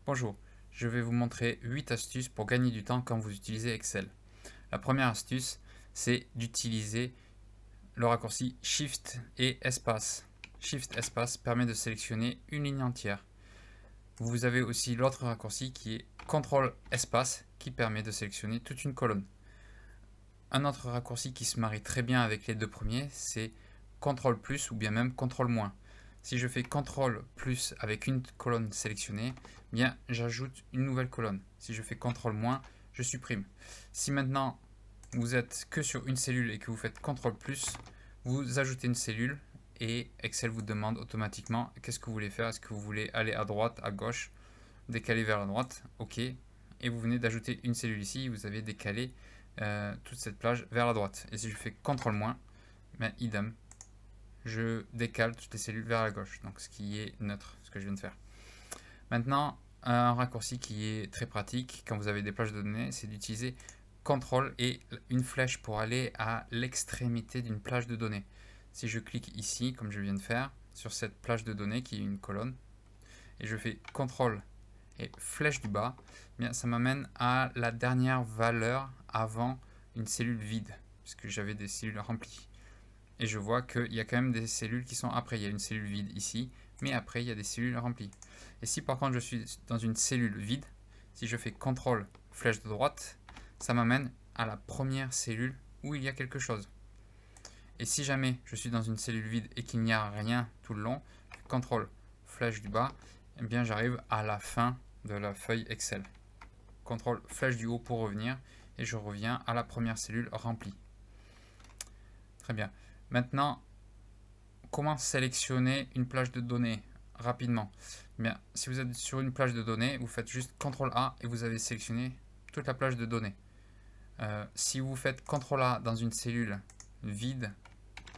Bonjour, je vais vous montrer 8 astuces pour gagner du temps quand vous utilisez Excel. La première astuce, c'est d'utiliser le raccourci Shift et Espace. Shift Espace permet de sélectionner une ligne entière. Vous avez aussi l'autre raccourci qui est CTRL Espace qui permet de sélectionner toute une colonne. Un autre raccourci qui se marie très bien avec les deux premiers, c'est CTRL plus ou bien même CTRL moins. Si je fais CTRL plus avec une colonne sélectionnée, bien j'ajoute une nouvelle colonne. Si je fais CTRL moins, je supprime. Si maintenant vous êtes que sur une cellule et que vous faites CTRL plus, vous ajoutez une cellule et Excel vous demande automatiquement qu'est-ce que vous voulez faire. Est-ce que vous voulez aller à droite, à gauche, décaler vers la droite? OK. Et vous venez d'ajouter une cellule ici, vous avez décalé toute cette plage vers la droite. Et si je fais CTRL moins, ben, idem, je décale toutes les cellules vers la gauche, donc ce qui est neutre, ce que je viens de faire. Maintenant, un raccourci qui est très pratique quand vous avez des plages de données, c'est d'utiliser CTRL et une flèche pour aller à l'extrémité d'une plage de données. Si je clique ici, comme je viens de faire, sur cette plage de données qui est une colonne, et je fais CTRL et flèche du bas, eh bien, ça m'amène à la dernière valeur avant une cellule vide, puisque j'avais des cellules remplies. Et je vois qu'il y a quand même des cellules qui sont après. Il y a une cellule vide ici, mais après il y a des cellules remplies. Et si par contre je suis dans une cellule vide, si je fais CTRL flèche de droite, ça m'amène à la première cellule où il y a quelque chose. Et si jamais je suis dans une cellule vide et qu'il n'y a rien tout le long, CTRL flèche du bas, eh bien j'arrive à la fin de la feuille Excel. CTRL flèche du haut pour revenir et je reviens à la première cellule remplie. Très bien. Maintenant, comment sélectionner une plage de données rapidement? Bien, si vous êtes sur une plage de données, vous faites juste CTRL A et vous avez sélectionné toute la plage de données. Si vous faites CTRL A dans une cellule vide,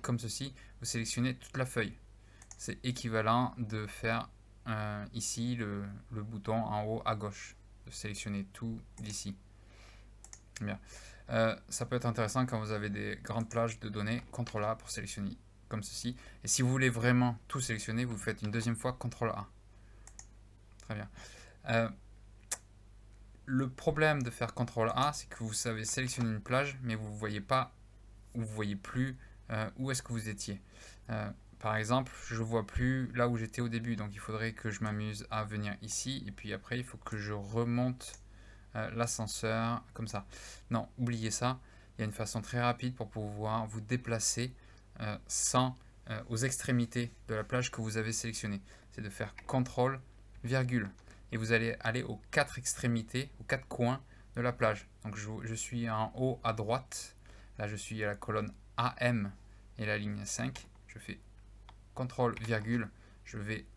comme ceci, vous sélectionnez toute la feuille. C'est équivalent de faire ici le bouton en haut à gauche, de sélectionner tout d'ici. Bien. Ça peut être intéressant quand vous avez des grandes plages de données, CTRL A pour sélectionner comme ceci. Et si vous voulez vraiment tout sélectionner, vous faites une deuxième fois CTRL A. Très bien. Le problème de faire CTRL A, c'est que vous savez sélectionner une plage, mais vous ne voyez pas, ou vous voyez plus où est-ce que vous étiez. Par exemple, je ne vois plus là où j'étais au début, donc il faudrait que je m'amuse à venir ici, et puis après il faut que je remonte l'ascenseur, comme ça. Non, oubliez ça. Il y a une façon très rapide pour pouvoir vous déplacer sans aux extrémités de la plage que vous avez sélectionnée. C'est de faire CTRL, virgule. Et vous allez aller aux 4 extrémités, aux 4 coins de la plage. Donc je suis en haut à droite. Là, je suis à la colonne AM et la ligne 5. Je fais CTRL, virgule. Je vais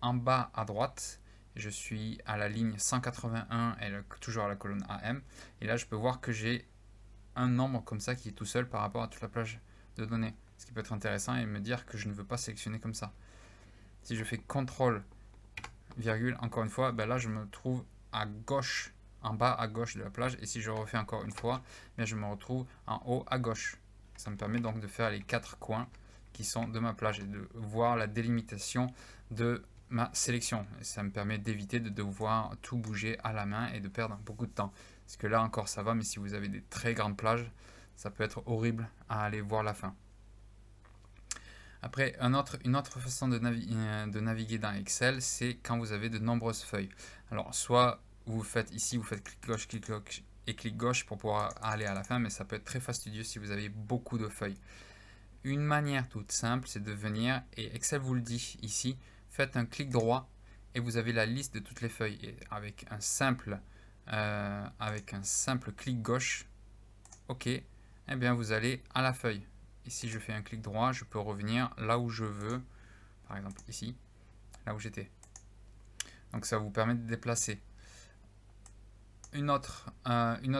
en bas à droite. Je suis à la ligne 181 et toujours à la colonne AM. Et là, je peux voir que j'ai un nombre comme ça qui est tout seul par rapport à toute la plage de données. Ce qui peut être intéressant et me dire que je ne veux pas sélectionner comme ça. Si je fais CTRL, virgule, encore une fois, ben là, je me trouve à gauche, en bas à gauche de la plage. Et si je refais encore une fois, bien, je me retrouve en haut à gauche. Ça me permet donc de faire les 4 coins qui sont de ma plage et de voir la délimitation de ma sélection. Et ça me permet d'éviter de devoir tout bouger à la main et de perdre beaucoup de temps. Parce que là encore ça va, mais si vous avez des très grandes plages, ça peut être horrible à aller voir la fin. Après, une autre façon de naviguer dans Excel, c'est quand vous avez de nombreuses feuilles. Alors, soit vous faites ici, vous faites clic gauche et clic gauche pour pouvoir aller à la fin, mais ça peut être très fastidieux si vous avez beaucoup de feuilles. Une manière toute simple, c'est de venir, et Excel vous le dit ici, faites un clic droit et vous avez la liste de toutes les feuilles. Et avec un simple clic gauche, OK, eh bien vous allez à la feuille. Et si je fais un clic droit, je peux revenir là où je veux, par exemple ici, là où j'étais. Donc ça vous permet de déplacer. Une autre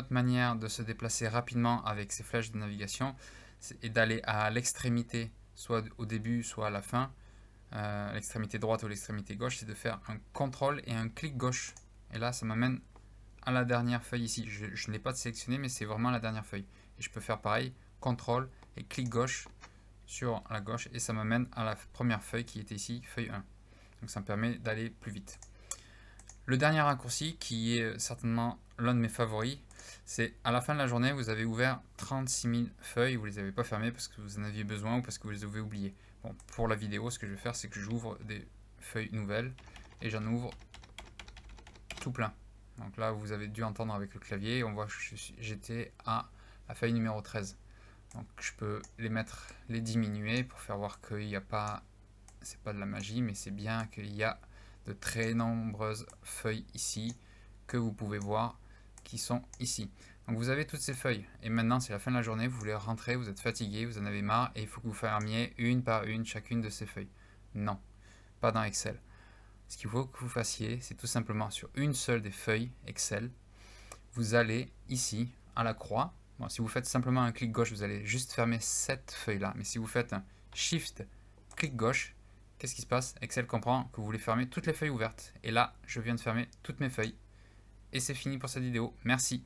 manière de se déplacer rapidement avec ces flèches de navigation, c'est d'aller à l'extrémité, soit au début, soit à la fin, l'extrémité droite ou l'extrémité gauche, c'est de faire un CTRL et un clic gauche. Et là, ça m'amène à la dernière feuille ici. Je ne l'ai pas sélectionné, mais c'est vraiment la dernière feuille. Et je peux faire pareil, CTRL et clic gauche sur la gauche, et ça m'amène à la première feuille qui était ici, feuille 1. Donc ça me permet d'aller plus vite. Le dernier raccourci, qui est certainement l'un de mes favoris, c'est à la fin de la journée, vous avez ouvert 36 000 feuilles, vous ne les avez pas fermées parce que vous en aviez besoin ou parce que vous les avez oubliées. Bon, pour la vidéo, ce que je vais faire, c'est que j'ouvre des feuilles nouvelles et j'en ouvre tout plein. Donc là, vous avez dû entendre avec le clavier, on voit que j'étais à la feuille numéro 13. Donc je peux les mettre, les diminuer pour faire voir qu'il n'y a pas, c'est pas de la magie, mais c'est bien qu'il y a de très nombreuses feuilles ici que vous pouvez voir qui sont ici. Donc vous avez toutes ces feuilles et maintenant c'est la fin de la journée, vous voulez rentrer, vous êtes fatigué, vous en avez marre et il faut que vous fermiez une par une chacune de ces feuilles. Non, pas dans Excel. Ce qu'il faut que vous fassiez, c'est tout simplement sur une seule des feuilles Excel, vous allez ici à la croix. Bon, si vous faites simplement un clic gauche, vous allez juste fermer cette feuille là, mais si vous faites un Shift clic gauche, qu'est-ce qui se passe? Excel comprend que vous voulez fermer toutes les feuilles ouvertes. Et là, je viens de fermer toutes mes feuilles. Et c'est fini pour cette vidéo. Merci.